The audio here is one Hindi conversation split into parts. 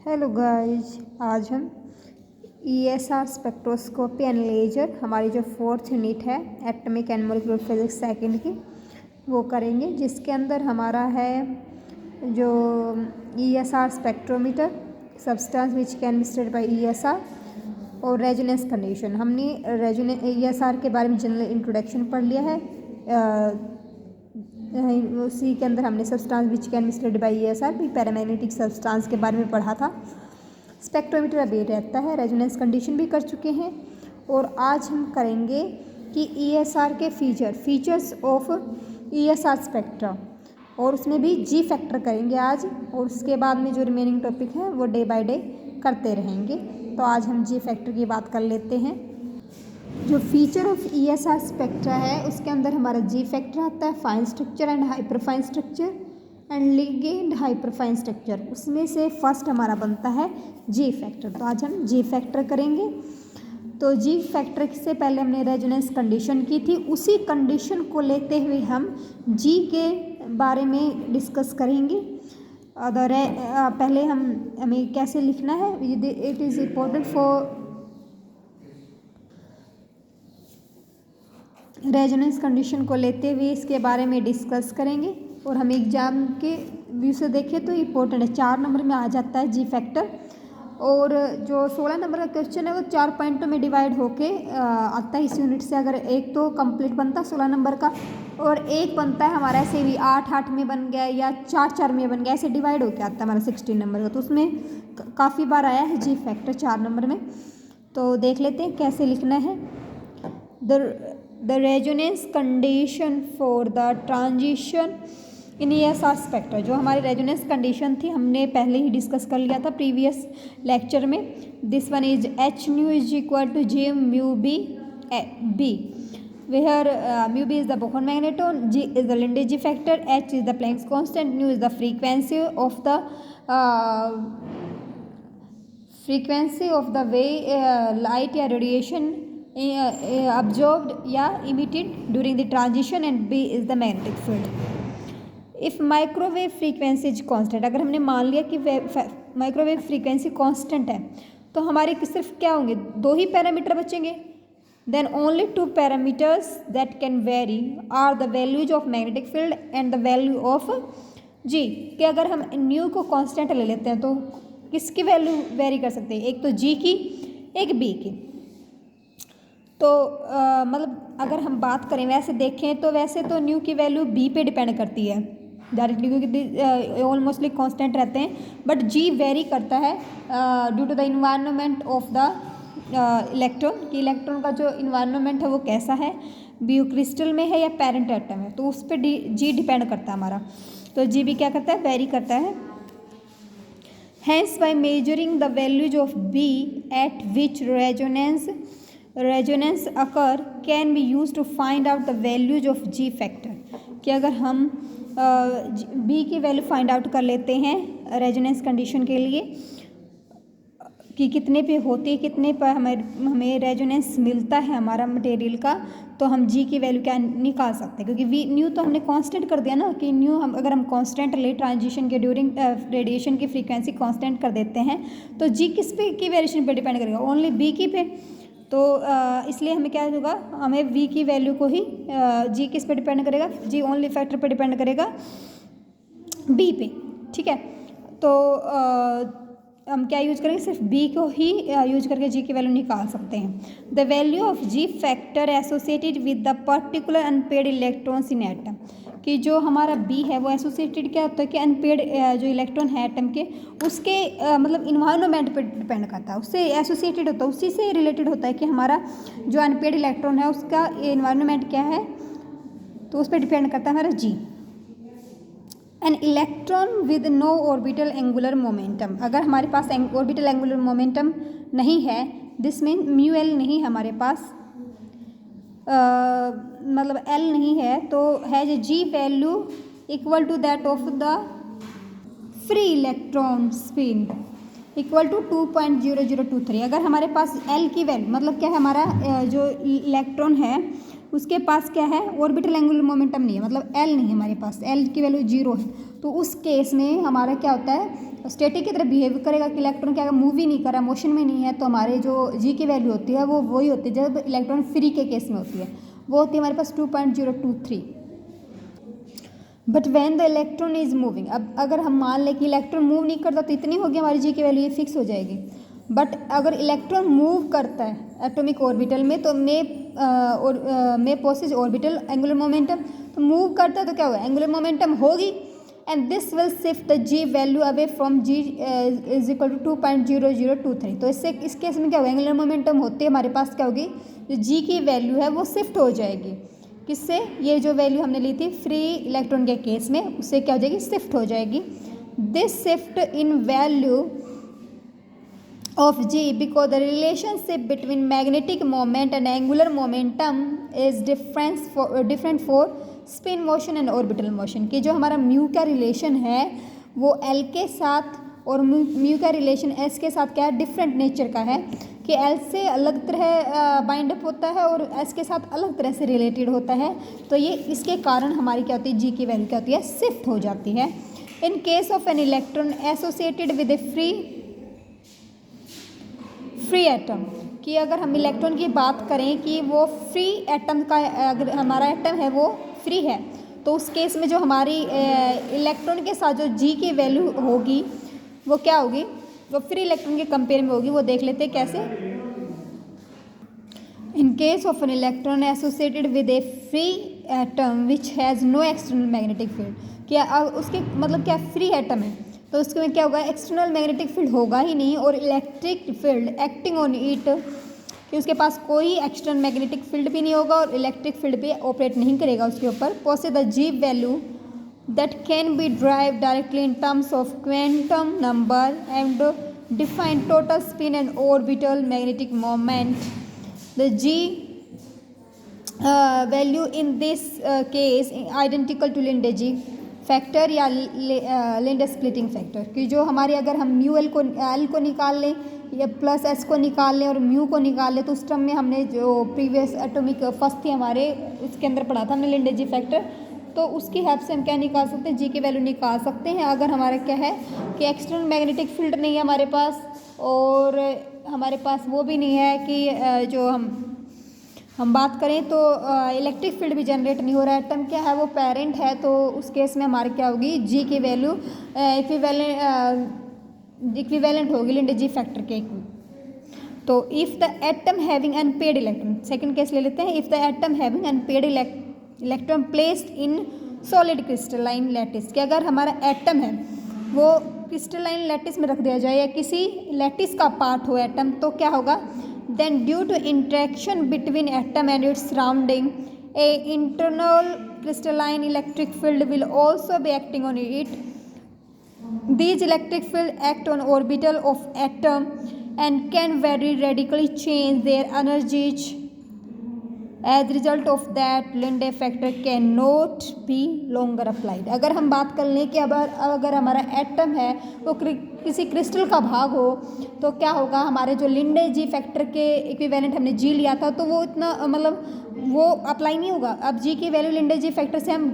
हेलो गाइज, आज हम ESR स्पेक्ट्रोस्कोपी एंड लेजर हमारी जो 4th यूनिट है atomic and molecular physics second की वो करेंगे, जिसके अंदर हमारा है जो ESR spectrometer, substance which can be studied by ESR और रेजोनेंस कंडीशन। हमने ESR के बारे में जनरल इंट्रोडक्शन पढ़ लिया है। उसी के अंदर हमने substance which can be studied by ESR भी पैरामैग्नेटिक सब्सटेंस के बारे में पढ़ा था। स्पेक्ट्रोमीटर अभी रहता है, रेजोनेंस कंडीशन भी कर चुके हैं। और आज हम करेंगे कि ESR के फीचर्स ऑफ ESR स्पेक्ट्रा, और उसमें भी G फैक्टर करेंगे आज, और उसके बाद में जो रिमेनिंग टॉपिक है वो डे बाय डे करते रहेंगे। तो आज हम G फैक्टर की बात कर लेते हैं। जो फीचर ऑफ ESR स्पेक्ट्रा है उसके अंदर हमारा G फैक्टर आता है, fine structure and hyperfine structure and ligand hyperfine structure. उसमें से फर्स्ट हमारा बनता है G फैक्टर। तो आज हम G फैक्टर करेंगे। तो G फैक्टर से पहले हमने रेजोनेंस कंडीशन की थी, उसी कंडीशन को लेते हुए हम G के बारे में डिस्कस करेंगे। पहले हमें कैसे लिखना है, it is important for resonance condition को लेते हुए इसके बारे में डिस्कस करेंगे। और हम एग्जाम के व्यू से देखें तो इम्पोर्टेंट है, 4 नंबर में आ जाता है G फैक्टर। और जो 16 नंबर का क्वेश्चन है वो 4 पॉइंटों में डिवाइड होके आता है इस यूनिट से। अगर एक तो कंप्लीट बनता है 16 नंबर का, और एक बनता है हमारा ऐसे भी 8-8 में बन गया या 4-4 में बन गया, ऐसे डिवाइड होके आता है हमारा 16 नंबर का। तो उसमें काफ़ी बार आया है G फैक्टर 4 नंबर में। तो देख लेते हैं कैसे लिखना है। The resonance condition for the transition in ESR spectra, जो हमारी रेजोनेंस कंडीशन थी हमने पहले ही डिस्कस कर लिया था प्रीवियस लेक्चर में। This one is H nu is equal to J mu B where mu B is the Bohr magneton, G is the Linde G factor, H is the Planck's constant, nu is the frequency of the way light या radiation absorbed या emitted during the transition, and B is the magnetic field. If microwave frequency is constant, अगर हमने मान लिया कि माइक्रोवेव फ्रीक्वेंसी कांस्टेंट है तो हमारे सिर्फ क्या होंगे, 2 ही पैरामीटर बचेंगे। Then only 2 parameters that can vary are the values of magnetic field and the value of G। कि अगर हम न्यू को कांस्टेंट ले लेते हैं तो किसकी वैल्यू वेरी कर सकते हैं, एक तो G की, एक B की। तो मतलब अगर हम बात करें वैसे देखें तो वैसे तो न्यू की वैल्यू B पे डिपेंड करती है डायरेक्टली, क्योंकि ऑलमोस्टली कांस्टेंट रहते हैं, बट G वेरी करता है due to the environment of the electron. कि इलेक्ट्रॉन का जो इन्वायरमेंट है वो कैसा है, बीयू क्रिस्टल में है या पेरेंट एटम है, तो उस पर G डिपेंड करता है हमारा। तो G भी क्या करता है, वेरी करता है। Hence by measuring the values of B at which resonance occur can be used to find out the values of G factor। कि अगर हम B की वैल्यू फाइंड आउट कर लेते हैं रेजोनेंस कंडीशन के लिए कि कितने पे होती है, कितने पर हमें रेजोनेंस मिलता है हमारा मटेरियल का, तो हम G की वैल्यू क्या निकाल सकते हैं। क्योंकि न्यू तो हमने कांस्टेंट कर दिया ना, कि न्यू अगर हम कांस्टेंट ले ट्रांजिशन के ड्यूरिंग रेडिएशन की फ्रीक्वेंसी कांस्टेंट कर देते हैं तो G किस पे की वेरिएशन पे डिपेंड करेगा, ओनली B की पे। तो इसलिए हमें क्या होगा, हमें V की वैल्यू को ही G किस पे डिपेंड करेगा, G ओनली फैक्टर पे डिपेंड करेगा B पे। ठीक है, तो हम क्या यूज करेंगे, सिर्फ B को ही यूज करके G की वैल्यू निकाल सकते हैं। The value of G factor associated with the particular unpaired electrons in atom. कि जो हमारा B है वो एसोसिएटेड क्या होता है कि अनपेड जो इलेक्ट्रॉन है एटम के, उसके मतलब इन्वायरमेंट पे डिपेंड करता है, उससे एसोसिएटेड होता है, उसी से रिलेटेड होता है कि हमारा जो अनपेड इलेक्ट्रॉन है उसका इन्वायरमेंट क्या है, तो उस पर डिपेंड करता है हमारा G। An electron with no orbital angular momentum, अगर हमारे पास ऑर्बिटल एंगुलर मोमेंटम नहीं है, दिस मीन म्यू एल नहीं है हमारे पास, मतलब L नहीं है, तो है जो G value equal to that of the free electron spin equal to 2.0023। अगर हमारे पास L की वैल्यू मतलब क्या है, हमारा जो इलेक्ट्रॉन है उसके पास क्या है, ऑर्बिटल एंगुलर मोमेंटम नहीं है, मतलब L नहीं है हमारे पास, L की वैल्यू 0 है, तो उस केस में हमारा क्या होता है स्टैटिक की तरह बिहेव करेगा कि इलेक्ट्रॉन क्या मूव ही नहीं कर रहा, मोशन में नहीं है, तो हमारे जो जी की वैल्यू होती है वो वही होती है जब इलेक्ट्रॉन फ्री के केस में होती है, वो होती है हमारे पास 2.023। But when the electron is moving, अब अगर हम मान लें कि इलेक्ट्रॉन मूव नहीं करता तो इतनी होगी हमारी जी की वैल्यू, ये फिक्स हो जाएगी। बट अगर इलेक्ट्रॉन मूव करता है एटॉमिक ऑर्बिटल में तो में पोसेस ऑर्बिटल एंगुलर मोमेंटम, तो मूव करता है तो क्या होगा, एंगुलर मोमेंटम होगी, and this will shift the G value away from G is equal to 2.0023। तो इससे इस केस में क्या होगा, एंगुलर मोमेंटम होते हमारे पास क्या होगी, जो जी की वैल्यू है वो शिफ्ट हो जाएगी, किससे, ये जो वैल्यू हमने ली थी फ्री इलेक्ट्रॉन के केस में, उससे क्या हो जाएगी, शिफ्ट हो जाएगी। This shift in value of G because the relationship between magnetic moment and angular momentum is different for spin motion and orbital motion, कि जो हमारा म्यू का रिलेशन है वो L के साथ और म्यू का रिलेशन S के साथ क्या है, डिफरेंट नेचर का है, कि L से अलग तरह बाइंड अप होता है और S के साथ अलग तरह से रिलेटेड होता है, तो ये इसके कारण हमारी क्या होती है, G की वैल्यू क्या होती है, शिफ्ट हो जाती है। इन case of an electron associated with a free atom, कि अगर हम इलेक्ट्रॉन की बात करें कि वो फ्री एटम का, अगर हमारा एटम है वो फ्री है, तो उस केस में जो हमारी इलेक्ट्रॉन के साथ जो जी की वैल्यू होगी वो क्या होगी, वो फ्री इलेक्ट्रॉन के कंपेयर में होगी, वो देख लेते हैं कैसे। In case of an electron associated with a free atom which has no external magnetic field, क्या उसके मतलब क्या फ्री एटम है तो उसके में क्या होगा, एक्सटर्नल मैग्नेटिक फील्ड होगा ही नहीं, और electric field acting on it, कि उसके पास कोई एक्सटर्नल मैग्नेटिक फील्ड भी नहीं होगा और इलेक्ट्रिक फील्ड भी ऑपरेट नहीं करेगा उसके ऊपर। Possess the G value that can be drive directly in terms of quantum number and define total spin and orbital magnetic moment. The G value in this case identical to Lande factor या लिंडे स्प्लिटिंग फैक्टर, कि जो हमारी अगर हम म्यू एल को निकाल लें या प्लस एस को निकाल लें और म्यू को निकाल लें, तो उस टर्म में हमने जो प्रीवियस एटॉमिक फर्स्ट थी हमारे उसके अंदर पढ़ा था हमने लिंडे जी फैक्टर, तो उसकी हेल्प से हम क्या निकाल सकते हैं, जी की वैल्यू निकाल सकते हैं। अगर हमारा क्या है कि एक्सटर्नल मैग्नेटिक फील्ड नहीं है हमारे पास और हमारे पास वो भी नहीं है कि जो हम बात करें तो इलेक्ट्रिक फील्ड भी जनरेट नहीं हो रहा है, एटम क्या है वो पेरेंट है, तो उस केस में हमारे क्या होगी, जी की वैल्यू इक्विवेलेंट होगी लिंडे जी फैक्टर के। तो if the atom having unpaired electron, second case ले लेते हैं, if the atom having unpaired electron placed in solid crystalline lattice, कि अगर हमारा एटम है वो क्रिस्टलाइन लैटिस में रख दिया जाए या किसी लैटिस का पार्ट हो एटम, तो क्या होगा, then due to interaction between atom and its surrounding, a internal crystalline electric field will also be acting on it. These electric field act on orbital of atom and can very radically change their energies. As a result of that, Linde factor cannot be longer applied. अगर हम बात कर लें कि अगर हमारा एटम है वो किसी क्रिस्टल का भाग हो, तो क्या होगा, हमारे जो लिंडे जी फैक्टर के इक्विवेलेंट हमने जी लिया था तो वो इतना मतलब वो अप्लाई नहीं होगा। अब जी की वैल्यू लिंडे जी फैक्टर से हम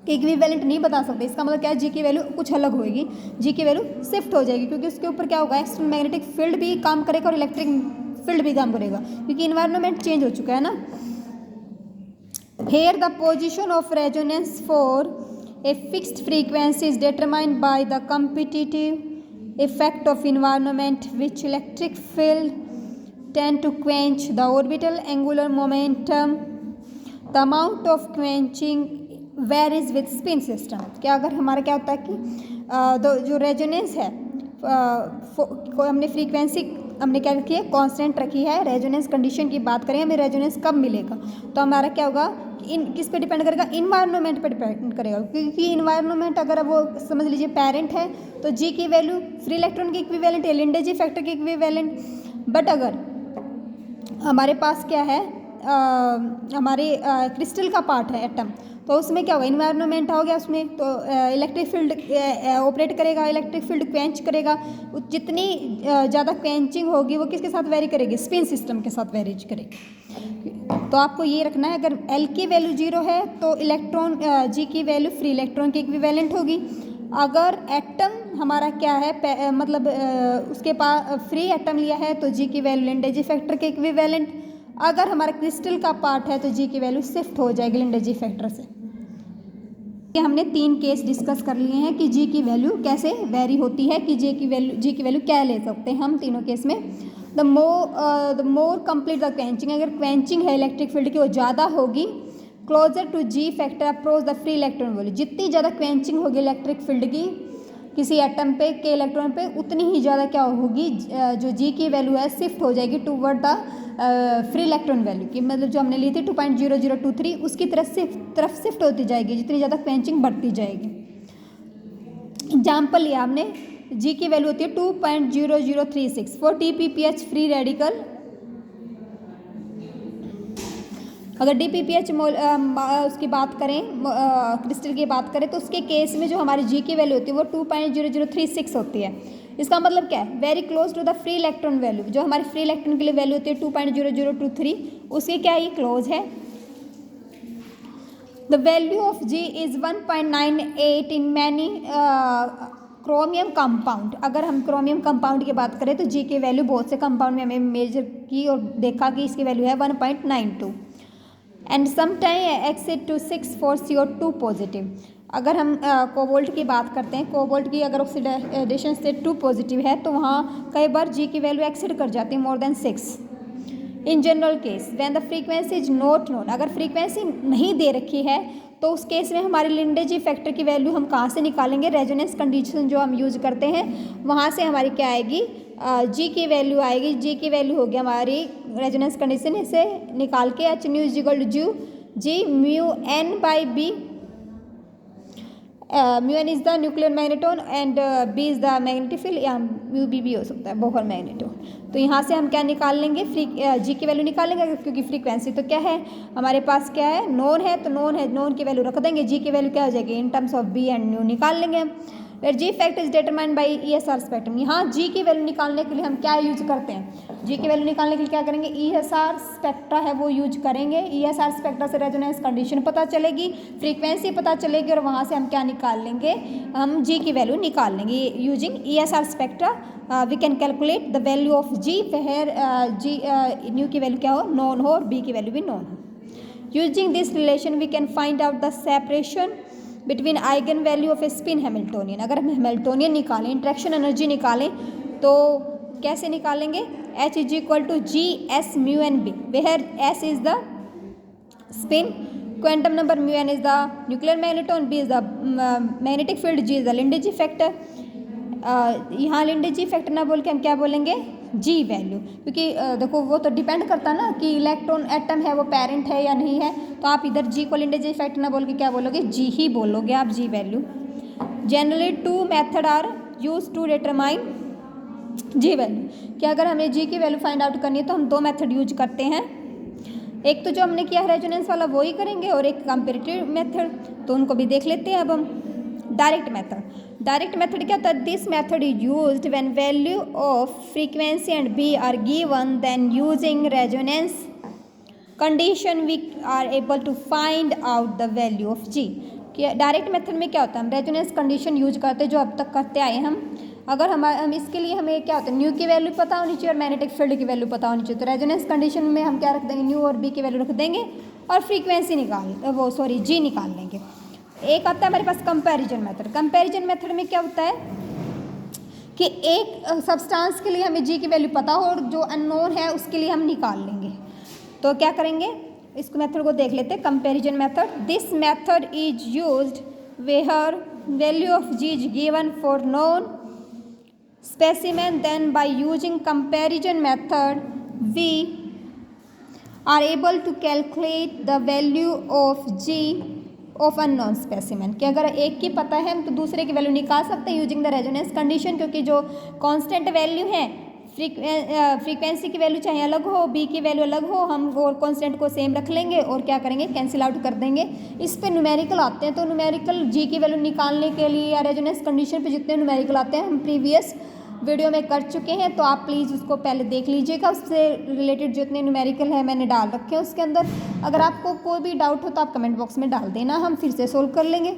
इक्विवेलेंट नहीं बता सकते, इसका मतलब क्या है, जी की वैल्यू कुछ अलग होगी, जी की वैल्यू शिफ्ट हो जाएगी, क्योंकि उसके ऊपर क्या होगा, एक्सटर्नल मैग्नेटिक फील्ड भी काम करेगा और इलेक्ट्रिक फील्ड भी काम करेगा, क्योंकि इन्वायरमेंट चेंज हो चुका है ना। Here the position of resonance for a fixed frequency is determined by the competitive effect of environment which electric field tend to quench the orbital angular momentum. The amount of quenching varies with spin system, क्या अगर हमारा क्या होता है कि जो रेजोनेंस है हमने फ्रीक्वेंसी हमने क्या रखी है, कांस्टेंट रखी है। रेजोनेंस कंडीशन की बात करें, हमें रेजोनेंस कब मिलेगा, तो हमारा क्या होगा, किस पे डिपेंड करेगा, इन्वायरमेंट पे डिपेंड करेगा, क्योंकि इन्वायरमेंट अगर वो समझ लीजिए पेरेंट है तो जी की वैल्यू फ्री इलेक्ट्रॉन की इक्विवेलेंट है, लिंडे जी फैक्टर की इक्विवेलेंट। बट अगर हमारे पास क्या है, हमारे क्रिस्टल का पार्ट है एटम, तो उसमें क्या होगा, इन्वायरमेंट हो गया उसमें, तो इलेक्ट्रिक फील्ड ऑपरेट करेगा, इलेक्ट्रिक फील्ड क्वेंच करेगा, जितनी ज़्यादा क्वेंचिंग होगी वो किसके साथ वेरी करेगी, स्पिन सिस्टम के साथ वेरी करेगी। तो आपको ये रखना है, अगर एल की वैल्यू 0 है तो इलेक्ट्रॉन जी की वैल्यू फ्री इलेक्ट्रॉन की इक्विवेलेंट होगी। अगर एटम हमारा क्या है, मतलब उसके पास फ्री एटम लिया है तो जी की वैल्यू लिंडेजी फैक्टर के इक्विवेलेंट। अगर हमारा क्रिस्टल का पार्ट है तो जी की वैल्यू शिफ्ट हो जाएगी लिंडेजी फैक्टर से। हमने 3 केस डिस्कस कर लिए हैं कि जी की वैल्यू कैसे वेरी होती है, कि जी की वैल्यू क्या ले सकते हैं हम तीनों केस में। The more complete the quenching, अगर क्वेंचिंग है इलेक्ट्रिक फील्ड की वो ज़्यादा होगी, closer to G factor approach the free electron value, जितनी ज़्यादा क्वेंचिंग होगी इलेक्ट्रिक फील्ड की किसी एटम पे के इलेक्ट्रॉन पे, उतनी ही ज़्यादा क्या होगी, जो जी की वैल्यू है शिफ्ट हो जाएगी toward the free electron value की, मतलब जो हमने ली थी 2.0023 उसकी तरफ शिफ्ट होती जाएगी जितनी ज़्यादा क्वेंचिंग बढ़ती जाएगी। एग्जाम्पल लिया हमने, जी की वैल्यू होती है 2.0036 फॉर DPPH फ्री रेडिकल। अगर DPPH उसकी बात करें, क्रिस्टल की बात करें तो उसके केस में जो हमारी जी की वैल्यू होती है वो 2.0036 होती है। इसका मतलब क्या है, very close to the free electron value, जो हमारी फ्री इलेक्ट्रॉन के लिए वैल्यू होती है 2.0023 उसके क्या ये क्लोज है। The value of G is 1.98 in many chromium compound. अगर हम क्रोमियम कंपाउंड की बात करें तो जी की वैल्यू बहुत से कंपाउंड में हमें मेजर की और देखा कि इसकी वैल्यू है 1.92 and sometime exceed to 6 for CO2 positive. अगर हम कोबाल्ट की बात करते हैं, कोबाल्ट की अगर ऑक्सीडेशन स्टेट 2 पॉजिटिव है तो वहाँ कई बार जी की वैल्यू एक्सेड कर जाती है more than 6। In general case when the frequency is not known, अगर फ्रीक्वेंसी नहीं दे रखी है तो उस केस में हमारी लिंडेजी फैक्टर की वैल्यू हम कहाँ से निकालेंगे, रेजोनेंस कंडीशन जो हम यूज करते हैं वहाँ से हमारी क्या आएगी, जी की वैल्यू आएगी। जी की वैल्यू होगी हमारी रेजोनेंस कंडीशन से निकाल के H nu is equal to g mu N by B. Mu N is the nuclear magneton and B is the magnetic field, या म्यू बी भी हो सकता है बोहर मैग्नेटोन। तो यहाँ से हम क्या निकाल लेंगे, जी की वैल्यू निकाल लेंगे, क्योंकि फ्रीक्वेंसी तो क्या है हमारे पास, क्या है नोन है, तो नोन है, नोन की वैल्यू रख देंगे, जी की वैल्यू क्या हो जाएगी in terms of B and mu निकाल लेंगे हम। G factor is determined by ESR spectrum. यहाँ जी की वैल्यू निकालने के लिए हम क्या यूज करते हैं, जी की वैल्यू निकालने के लिए क्या करेंगे, ESR स्पेक्ट्रा है वो यूज करेंगे। ESR स्पेक्ट्रा से रेजोनेंस कंडीशन पता चलेगी, फ्रीक्वेंसी पता चलेगी और वहाँ से हम क्या निकाल लेंगे, हम जी की वैल्यू निकाल लेंगे using ESR spectra. We can calculate the value of G, where G nu की वैल्यू क्या हो, नॉन हो, और बी की वैल्यू भी नॉन हो। Using this relation we can find out the separation between eigen value of a spin Hamiltonian. अगर हम हैमिल्टोनियन निकालें, इंट्रैक्शन एनर्जी निकालें तो कैसे निकालेंगे, H is equal to g S mu N B, where S is the spin, quantum number mu N is the nuclear magneton, B is the magnetic field, g is the Lande g factor. यहाँ लिंडेजी फैक्टर ना बोल के हम क्या बोलेंगे, जी वैल्यू, क्योंकि देखो वो तो डिपेंड करता है ना कि इलेक्ट्रॉन एटम है वो पेरेंट है या नहीं है, तो आप इधर जी को लिंडेजी फैक्टर ना बोल के क्या बोलोगे, जी ही बोलोगे आप, g value. Generally 2 method are used to determine g value, कि अगर हमें जी की वैल्यू फाइंड आउट करनी है तो हम 2 मेथड यूज करते हैं। एक तो जो हमने किया है रेजोनेंस वाला वो ही करेंगे, और एक कंपेरेटिव मेथड, तो उनको भी देख लेते हैं अब हम। डायरेक्ट मेथड, डायरेक्ट मेथड क्या होता है, this method is used when value of frequency and B are given, then using resonance condition we are able to find out the value of G. Direct method में क्या होता है, हम रेजोनेंस कंडीशन यूज करते हैं जो अब तक करते आए हम। अगर हम इसके लिए हमें क्या होता है, न्यू की वैल्यू पता होनी चाहिए और मैग्नेटिक फील्ड की वैल्यू पता होनी चाहिए, तो रेजोनेंस कंडीशन में हम क्या रख देंगे, न्यू और बी की वैल्यू रख देंगे और फ्रीक्वेंसी जी निकाल लेंगे। एक आता है हमारे पास कंपैरिजन मेथड। कंपैरिजन मेथड में क्या होता है कि एक सब्सटेंस के लिए हमें जी की वैल्यू पता हो और जो अननोन है उसके लिए हम निकाल लेंगे। तो क्या करेंगे, इस मेथड को देख लेते हैं, comparison method. This method is used where value of G is given for known specimen, then by using comparison method we are able to calculate the value of G of unknown specimen। कि अगर एक की पता है हम तो दूसरे की वैल्यू निकाल सकते हैं यूजिंग द रेजोनेंस कंडीशन, क्योंकि जो कांस्टेंट वैल्यू है फ्रीक्वेंसी की वैल्यू चाहे अलग हो, बी की वैल्यू अलग हो, हम और कांस्टेंट को सेम रख लेंगे और क्या करेंगे, कैंसिल आउट कर देंगे। इस पे न्यूमेरिकल आते हैं, तो न्यूमेरिकल जी की वैल्यू निकालने के लिए या रेजोनेंस कंडीशन पे जितने न्यूमेरिकल आते हैं हम प्रीवियस वीडियो में कर चुके हैं, तो आप प्लीज़ उसको पहले देख लीजिएगा। उससे रिलेटेड जितने न्यूमेरिकल है मैंने डाल रखे हैं उसके अंदर। अगर आपको कोई भी डाउट हो तो आप कमेंट बॉक्स में डाल देना, हम फिर से सोल्व कर लेंगे।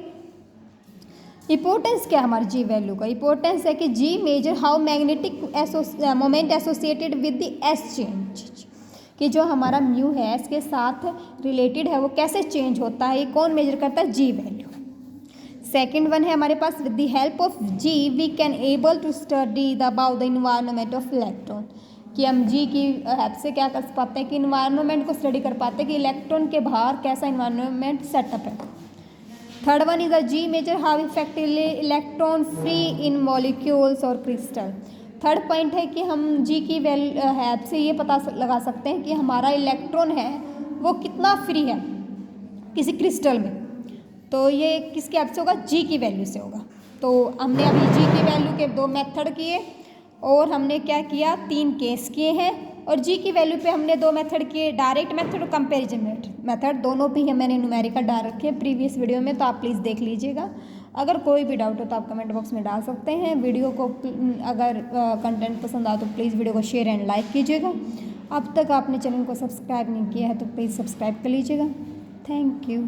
इंपॉर्टेंस क्या है हमारे जी वैल्यू का? इंपॉर्टेंस है कि जी major how magnetic moment associated with the S change, कि जो हमारा म्यू है इसके साथ रिलेटेड है वो कैसे चेंज होता है, ये कौन मेजर करता है? जी वैल्यू। सेकेंड वन है हमारे पास, with the help of g we can able to study the about the environment of electron, कि हम जी की हेल्प से क्या कर पाते हैं कि इन्वायरमेंट को स्टडी कर पाते हैं कि इलेक्ट्रॉन के बाहर कैसा इन्वायरमेंट सेटअप है। Third one is the ji major how effectively electron free in molecules और क्रिस्टल। थर्ड पॉइंट है कि हम जी की हेल्प से ये पता लगा सकते हैं कि हमारा इलेक्ट्रॉन है वो कितना फ्री है किसी क्रिस्टल में, तो ये किसके हेल्प से होगा? जी की वैल्यू से होगा। तो हमने अभी जी की वैल्यू के 2 मेथड किए और हमने क्या किया, 3 केस किए हैं, और जी की वैल्यू पे हमने 2 मेथड किए, डायरेक्ट मेथड और कंपैरिजन मेथड, दोनों पे ही मैंने न्यूमेरिकल डाल रखे हैं प्रीवियस वीडियो में, तो आप प्लीज़ देख लीजिएगा। अगर कोई भी डाउट हो तो आप कमेंट बॉक्स में डाल सकते हैं। वीडियो को अगर कंटेंट पसंद आए तो प्लीज़ वीडियो को शेयर एंड लाइक कीजिएगा। अब तक आपने चैनल को सब्सक्राइब नहीं किया है तो प्लीज़ सब्सक्राइब कर लीजिएगा। Thank you.